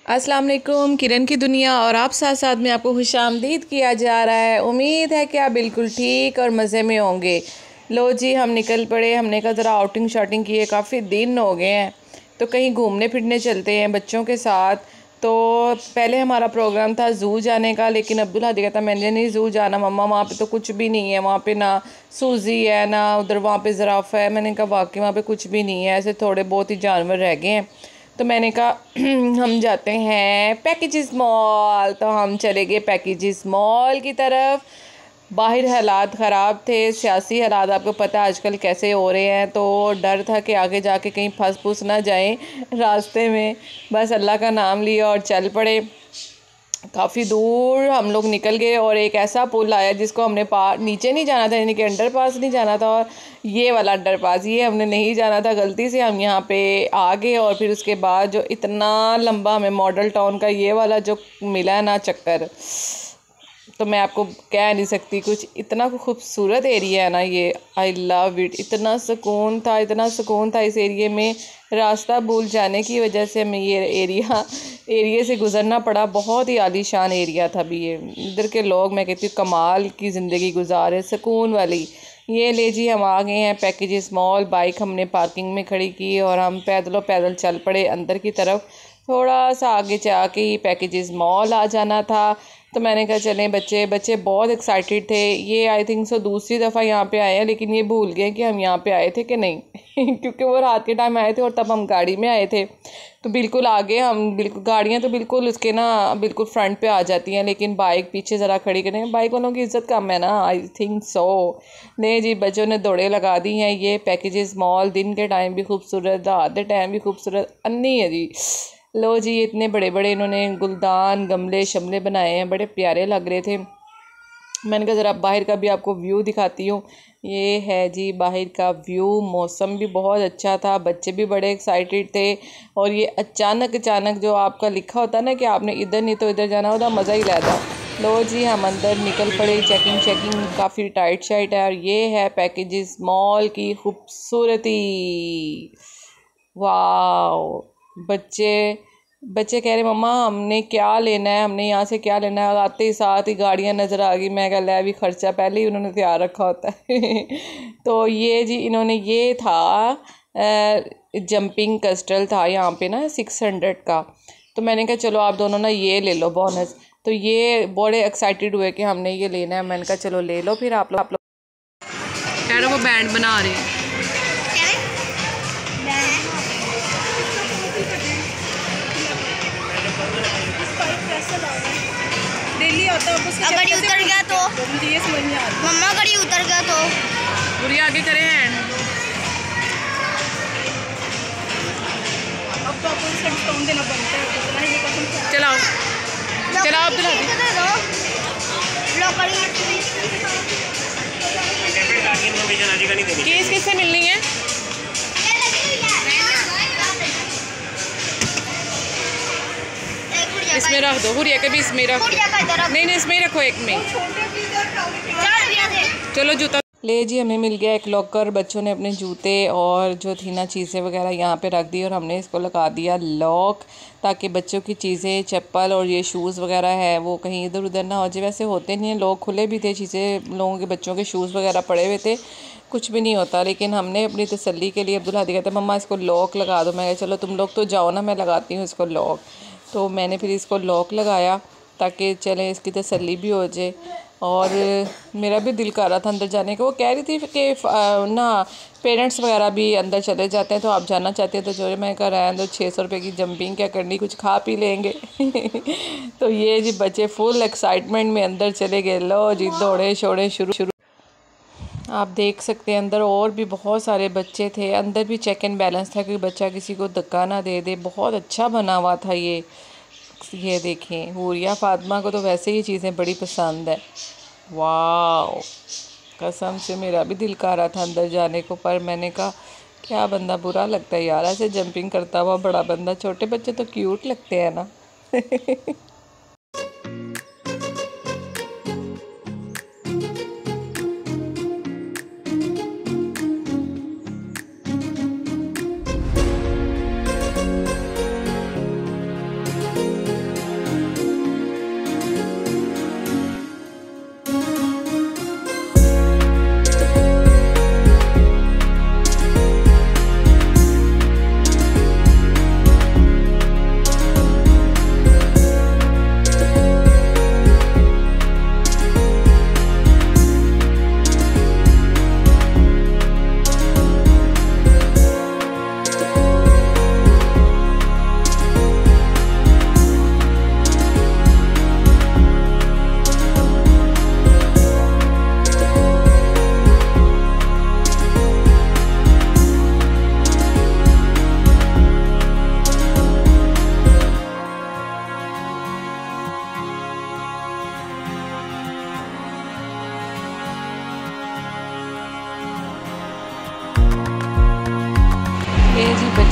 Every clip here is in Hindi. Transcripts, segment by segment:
अस्सलाम वालेकुम। किरण की दुनिया और आप साथ साथ में आपको खुशामदीद किया जा रहा है। उम्मीद है कि आप बिल्कुल ठीक और मज़े में होंगे। लो जी, हम निकल पड़े। हमने कहा ज़रा आउटिंग शाउटिंग किए, काफ़ी दिन हो गए हैं तो कहीं घूमने फिरने चलते हैं बच्चों के साथ। तो पहले हमारा प्रोग्राम था ज़ू जाने का, लेकिन अब्दुल हादी कहता मैंने नहीं ज़ू जाना मम्मा, वहाँ पे तो कुछ भी नहीं है, वहाँ पे ना सूजी है ना उधर वहाँ पे ज़राफ़ा है। मैंने कहा वाकई वहाँ पे कुछ भी नहीं है, ऐसे थोड़े बहुत ही जानवर रह गए हैं। तो मैंने कहा हम जाते हैं पैकेजेस मॉल। तो हम चले गए पैकेजेस मॉल की तरफ। बाहर हालात ख़राब थे, सियासी हालात आपको पता है आजकल कैसे हो रहे हैं, तो डर था कि आगे जाके कहीं फंस फूस ना जाएं रास्ते में। बस अल्लाह का नाम लिया और चल पड़े। काफ़ी दूर हम लोग निकल गए और एक ऐसा पुल आया जिसको हमने पार नीचे नहीं जाना था, यानी कि अंडर पास नहीं जाना था, और ये वाला अंडर पास ये हमने नहीं जाना था। गलती से हम यहाँ पे आ गए और फिर उसके बाद जो इतना लंबा हमें मॉडल टाउन का ये वाला जो मिला है ना चक्कर, तो मैं आपको कह नहीं सकती कुछ। इतना खूबसूरत एरिया है ना ये, आई लव इट। इतना सुकून था, इतना सुकून था इस एरिया में। रास्ता भूल जाने की वजह से हमें ये एरिया से गुज़रना पड़ा। बहुत ही आलीशान एरिया था भी ये। इधर के लोग मैं कहती हूँ कमाल की ज़िंदगी गुजारे, सुकून वाली। ये ले जी, हम आ गए हैं पैकेजेस मॉल। बाइक हमने पार्किंग में खड़ी की और हम पैदल चल पड़े अंदर की तरफ। थोड़ा सा आगे जाके ही पैकेजेस मॉल आ जाना था। तो मैंने कहा चलें, बच्चे बहुत एक्साइटेड थे। ये आई थिंक सो दूसरी दफ़ा यहाँ पे आए हैं, लेकिन ये भूल गए कि हम यहाँ पे आए थे कि नहीं क्योंकि वो रात के टाइम आए थे और तब हम गाड़ी में आए थे। तो बिल्कुल आगे हम बिल्कुल गाड़ियाँ तो बिल्कुल उसके ना बिल्कुल फ्रंट पे आ जाती हैं, लेकिन बाइक पीछे ज़रा खड़ी करें। बाइक वालों की इज़्ज़त कम है ना, आई थिंक सो। नहीं जी, बच्चों ने दौड़े लगा दी हैं। ये पैकेजेस मॉल दिन के टाइम भी खूबसूरत, रात के टाइम भी खूबसूरत अन्नी है जी। लो जी, इतने बड़े बड़े इन्होंने गुलदान गमले शमले बनाए हैं, बड़े प्यारे लग रहे थे। मैंने कहा ज़रा बाहर का भी आपको व्यू दिखाती हूँ। ये है जी बाहर का व्यू। मौसम भी बहुत अच्छा था, बच्चे भी बड़े एक्साइटेड थे। और ये अचानक जो आपका लिखा होता है ना कि आपने इधर नहीं तो इधर जाना, होता मज़ा ही रहता। लो जी, हम अंदर निकल पड़े। चेकिंग काफ़ी टाइट शाइट है। और ये है पैकेजेस मॉल की खूबसूरती। वाह, बच्चे बच्चे कह रहे मम्मा हमने क्या लेना है, हमने यहाँ से क्या लेना है। आते ही साथ ही गाड़ियाँ नज़र आ गई। मैं कह लिया अभी खर्चा पहले ही उन्होंने तैयार रखा होता है तो ये जी इन्होंने ये था जंपिंग कस्टल था यहाँ पे ना 600 का। तो मैंने कहा चलो आप दोनों ना ये ले लो बोनस। तो ये बड़े एक्साइटेड हुए कि हमने ये लेना है। मैंने कहा चलो ले लो। फिर आप लोग कह रहे वो बैंड बना रहे हैं। डेली आता है अगर ये उतर गया तो ये समझ नहीं आ रहा मम्मा, अगर ये उतर गया तो पूरी आगे करें हैंड। अब तो आपको इसका डिस्काउंट देना पड़ता है, इतना ही कसम। चलाओ चलाओ अब्दुल हादी। केस किससे मिलनी है? इसमें रख दो हुरिया के भी, इसमें रख दो। नहीं इसमें रखो एक में। चलो जूता ले जी, हमें मिल गया एक लॉकर। बच्चों ने अपने जूते और जो थी ना चीज़ें वगैरह यहाँ पे रख दी और हमने इसको लगा दिया लॉक, ताकि बच्चों की चीज़ें चप्पल और ये शूज़ वगैरह है वो कहीं इधर उधर ना हो जाए। वैसे होते नहीं हैं, लोग खुले भी थे, चीज़ें लोगों के बच्चों के शूज़ वगैरह पड़े हुए थे, कुछ भी नहीं होता। लेकिन हमने अपनी तसल्ली के लिए, अब्दुल हादी कहता मम्मा इसको लॉक लगा दो। मैं चलो तुम लोग तो जाओ ना, मैं लगाती हूँ इसको लॉक। तो मैंने फिर इसको लॉक लगाया ताकि चलें इसकी तसल्ली भी हो जाए। और मेरा भी दिल कर रहा था अंदर जाने का। वो कह रही थी कि ना पेरेंट्स वगैरह भी अंदर चले जाते हैं, तो आप जाना चाहते हैं तो जो मैं कर आया अंदर 600 रुपये की जंपिंग क्या करनी, कुछ खा पी लेंगे तो ये जी बच्चे फुल एक्साइटमेंट में अंदर चले गए। लो जी, दौड़े शोड़े शुरू। आप देख सकते हैं अंदर और भी बहुत सारे बच्चे थे। अंदर भी चेक एंड बैलेंस था कि बच्चा किसी को धक्का ना दे दे। बहुत अच्छा बना हुआ था ये देखें। हुरिया फातिमा को तो वैसे ही चीज़ें बड़ी पसंद है। वाह, कसम से मेरा भी दिल कर रहा था अंदर जाने को, पर मैंने कहा क्या बंदा बुरा लगता है यार ऐसे जंपिंग करता हुआ बड़ा बंदा। छोटे बच्चे तो क्यूट लगते हैं ना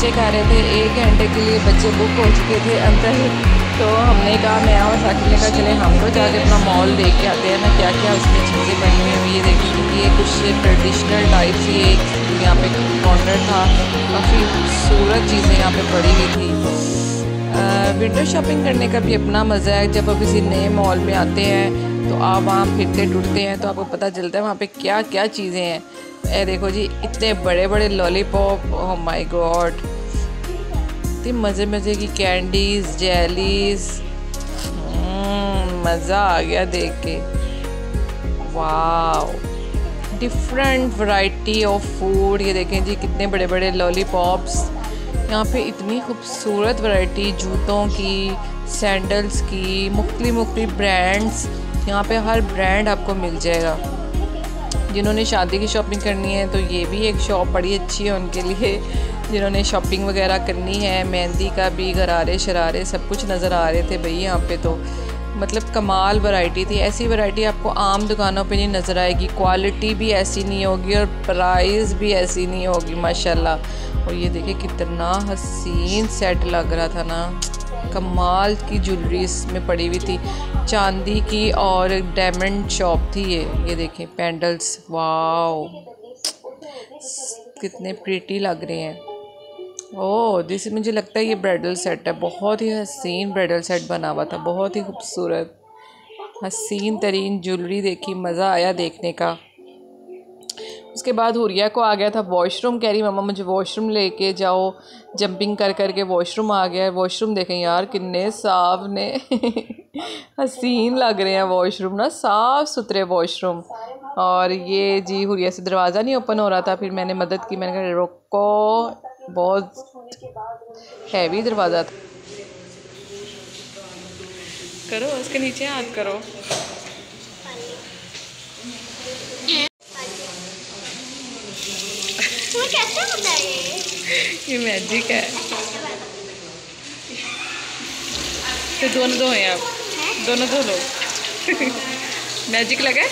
बच्चे कह रहे थे 1 घंटे के लिए बच्चे बुक हो चुके थे अंदर, तो हमने कहा, मैं और साकिब ने कहा चले हम तो जाके अपना मॉल देख के आते हैं ना, क्या क्या उसमें चीज़ें बनी हुई हैं। ये देखिए ये कुछ ट्रेडिशनल टाइप से एक यहाँ पे कॉर्नर था, काफ़ी खूबसूरत चीज़ें यहाँ पे पड़ी हुई थी। विंडो शॉपिंग करने का भी अपना मज़ा है। जब आप किसी नए मॉल में आते हैं तो आप वहाँ फिरते टुरते हैं तो आपको पता चलता है वहाँ पे क्या क्या चीज़ें हैं। ये देखो जी, इतने बड़े बड़े लॉलीपॉप, ओह माय गॉड, इतनी मज़े मज़े की कैंडीज़, जेलीज़, मज़ा आ गया देख के। वाव, डिफरेंट वैरायटी ऑफ फूड। ये देखें जी, कितने बड़े बड़े लॉलीपॉप्स। यहाँ पे इतनी खूबसूरत वैरायटी जूतों की, सैंडल्स की, मुख्तलिफ ब्रांड्स। यहाँ पे हर ब्रांड आपको मिल जाएगा। जिन्होंने शादी की शॉपिंग करनी है तो ये भी एक शॉप बड़ी अच्छी है उनके लिए। जिन्होंने शॉपिंग वगैरह करनी है, मेहंदी का भी, गरारे शरारे सब कुछ नज़र आ रहे थे भाई यहाँ पे। तो मतलब कमाल वैरायटी थी। ऐसी वैरायटी आपको आम दुकानों पे नहीं नज़र आएगी। क्वालिटी भी ऐसी नहीं होगी और प्राइस भी ऐसी नहीं होगी माशाल्लाह। और ये देखिए कितना हसीन सेट लग रहा था ना, कमाल की ज्वेलरी इसमें पड़ी हुई थी, चांदी की और डायमंड शॉप थी ये देखें पेंडल्स। वाओ, कितने प्रीटी लग रहे हैं। ओह दिस, मुझे लगता है ये ब्राइडल सेट है। बहुत ही हसीन ब्राइडल सेट बना हुआ था, बहुत ही खूबसूरत हसीन तरीन ज्वेलरी देखी, मज़ा आया देखने का। उसके बाद हुरिया को आ गया था वॉशरूम, कह रही मम्मा मुझे वॉशरूम लेके जाओ। जंपिंग कर कर के वॉशरूम आ गया है। वॉशरूम देखें यार कितने साफ ने हसीन लग रहे हैं वॉशरूम ना, साफ़ सुथरे वॉशरूम। और ये जी हुरिया से दरवाज़ा नहीं ओपन हो रहा था, फिर मैंने मदद की, मैंने कहा रोको, बहुत हैवी दरवाज़ा था। करो उसके नीचे हाथ करो। कैसे होता है ये मैजिक है। तो दोनों दो हैं आप, दोनों दो लो। मैजिक लगा,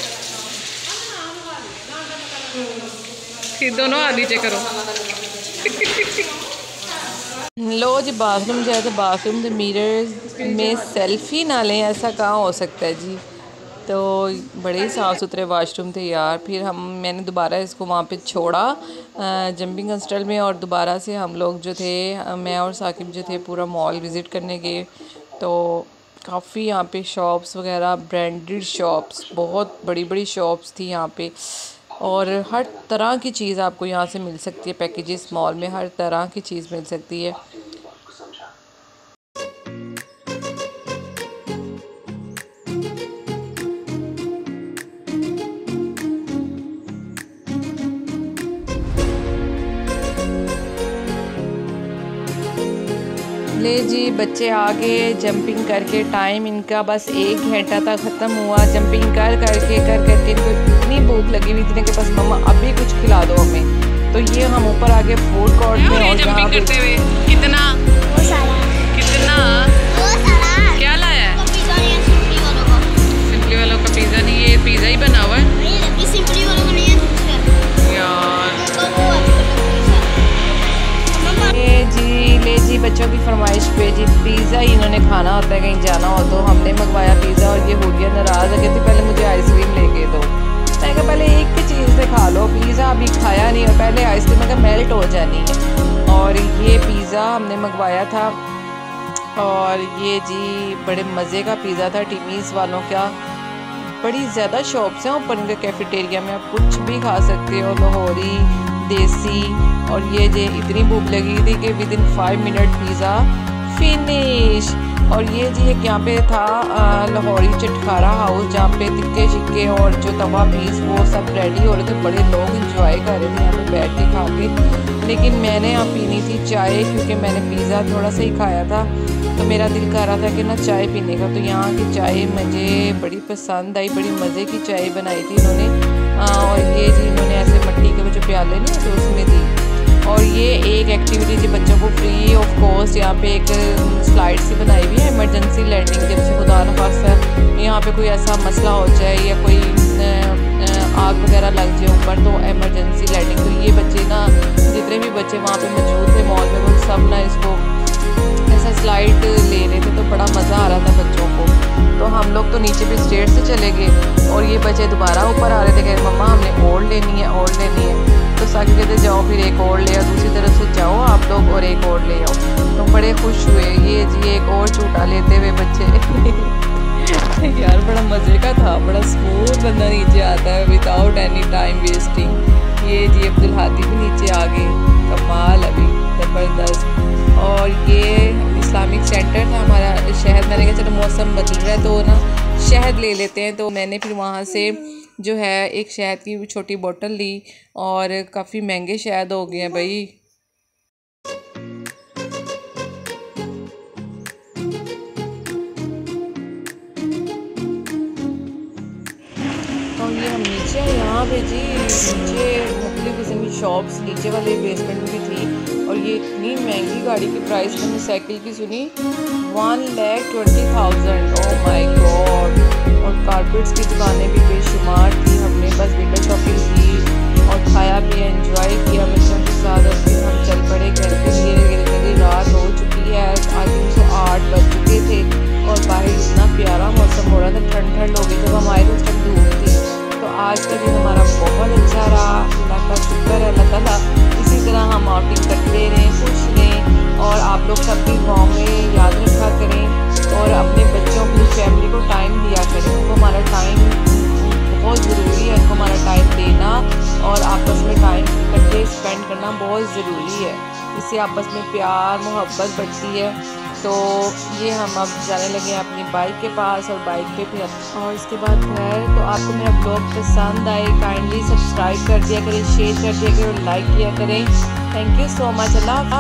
फिर दोनों हाथ नीचे करो। लो जी, बाथरूम जाए तो बाथरूम के मिरर में सेल्फी ना लें, ऐसा कहाँ हो सकता है जी। तो बड़े साफ़ सुथरे वाशरूम थे यार। फिर मैंने दोबारा इसको वहाँ पे छोड़ा जंपिंग हॉस्टल में, और दोबारा से हम लोग जो थे, मैं और साकिब जो थे, पूरा मॉल विज़िट करने गए। तो काफ़ी यहाँ पे शॉप्स वगैरह, ब्रांडेड शॉप्स, बहुत बड़ी बड़ी शॉप्स थी यहाँ पे, और हर तरह की चीज़ आपको यहाँ से मिल सकती है। पैकेजेस मॉल में हर तरह की चीज़ मिल सकती है। ले जी, बच्चे आ गए जंपिंग करके। टाइम इनका बस 1 घंटा तक ख़त्म हुआ। जंपिंग कर करके इनको इतनी भूख लगी हुई थी कि बस मम्मा अभी कुछ खिला दो हमें। तो ये हम ऊपर आ गए फूड कोर्ट में, और जहाँ पे कितना क्या लाया है? सिंपली वालों का पिज़्ज़ा नहीं, ये पिज़्ज़ा ही बना हुआ है ले जी, बच्चों की फरमाइश पे जी पिज़्ज़ा ही इन्होंने खाना होता है, कहीं जाना हो तो। हमने मंगवाया पिज़्ज़ा, और ये हुरिया नाराज़ है, कहती पहले मुझे आइसक्रीम लेके दो। मैं कहा पहले एक ही चीज़ से खा लो, पिज़्ज़ा अभी खाया नहीं, और पहले आइसक्रीम का मेल्ट हो जानी है। और ये पिज़्ज़ा हमने मंगवाया था, और ये जी बड़े मज़े का पिज़्ज़ा था टिमीज़ वालों का। बड़ी ज़्यादा शॉप्स हैं ऊपर इनके कैफेटेरिया में, आप कुछ भी खा सकते हो, लाहौरी, देसी। और ये जे इतनी भूख लगी थी कि विदिन 5 मिनट पिज़्ज़ा फिनिश। और ये जी एक यहाँ पे था लाहौरी चटखारा हाउस, जहाँ पे टिक्के शिक्के और जो तवा पीस वो सब रेडी हो रहे थे। बड़े लोग इंजॉय कर रहे थे यहाँ पे बैठ के खा के। लेकिन मैंने यहाँ पीनी थी चाय, क्योंकि मैंने पिज़्ज़ा थोड़ा सा ही खाया था, तो मेरा दिल कर रहा था कि ना चाय पीने का। तो यहाँ की चाय मुझे बड़ी पसंद आई, बड़ी मज़े की चाय बनाई थी इन्होंने। और ये जी इन्होंने ऐसे मिट्टी के जो प्याले नहीं होते उसमें दी। और ये एक एक्टिविटी जो बच्चों को फ्री ऑफ कॉस्ट यहाँ पे एक स्लाइड सी बनाई हुई है, इमरजेंसी लैंडिंग। जब से खुदा न खास्ता यहाँ पे कोई ऐसा मसला हो जाए या कोई आग वगैरह लग जाए ऊपर, तो इमरजेंसी लैंडिंग। तो ये बच्चे ना, जितने भी बच्चे वहाँ पे मौजूद थे मॉल में, वो स्लाइड ले रहे थे तो बड़ा मज़ा आ रहा था बच्चों को। तो हम लोग तो नीचे भी स्टेट से चले गए और ये बच्चे दोबारा ऊपर आ रहे थे, कह रहे मम्मा हमने और लेनी है। तो साकिब कहते जाओ फिर एक और ले आओ, दूसरी तरफ से जाओ आप लोग और एक और ले आओ। तो बड़े खुश हुए, ये जी एक और झूठा लेते हुए बच्चे। यार बड़ा मज़े का था, बड़ा स्मूथ बंदा नीचे आता है विदाउट एनी टाइम वेस्टिंग। ये जी अब्दुल हादी भी नीचे आ गए, कमाल अभी ज़बरदस्त। और ये इस्लामिक सेंटर था हमारा शहद। मैंने कहा चलो मौसम बदल रहा है तो ना शहद ले लेते हैं। तो मैंने फिर वहाँ से जो है एक शहद की छोटी बोतल ली और काफ़ी महंगे शहद हो गए हैं भाई। और ये हम नीचे हैं, यहाँ पे जी नीचे मुख्तलिफ किस्म की शॉप्स नीचे वाले बेसमेंट में भी थी। और ये इतनी महंगी गाड़ी की प्राइस मैंने साइकिल की सुनी 1,20,000। Oh my God. और कारपेट्स की दुकानें भी बेशुमार थी। हमने बस विंडो शॉपिंग की और खाया पिया एंजॉय किया बच्चों के साथ और फिर हम चल पड़े घर के लिए। रात हो चुकी है, आज 8 बज चुके थे और बाहर इतना प्यारा मौसम हो रहा था, ठंड हो गई। जब हम आए तो उस टाइम धूप थी। तो आज का दिन हमारा बहुत अच्छा रहा, अल्लाह का शुक्र है अल्लाह ताला। इसी तरह हम आउटिंग करते रहें, खुश रहें और आप लोग सब भी गाँव में याद रखा करें और अपने बच्चों अपनी फैमिली को टाइम दिया करें। उनको हमारा टाइम बहुत ज़रूरी है, उनको हमारा टाइम देना और आपस में टाइम इकट्ठे स्पेंड करना बहुत ज़रूरी है। इससे आपस में प्यार मोहब्बत बढ़ती है। तो ये हम अब जाने लगे हैं अपनी बाइक के पास और बाइक पे फिर और इसके बाद खैर तो आपको मेरा ब्लॉग पसंद आए काइंडली सब्सक्राइब कर दिया करें, शेयर कर दिया करें और लाइक किया करें। Thank you so much. Allah.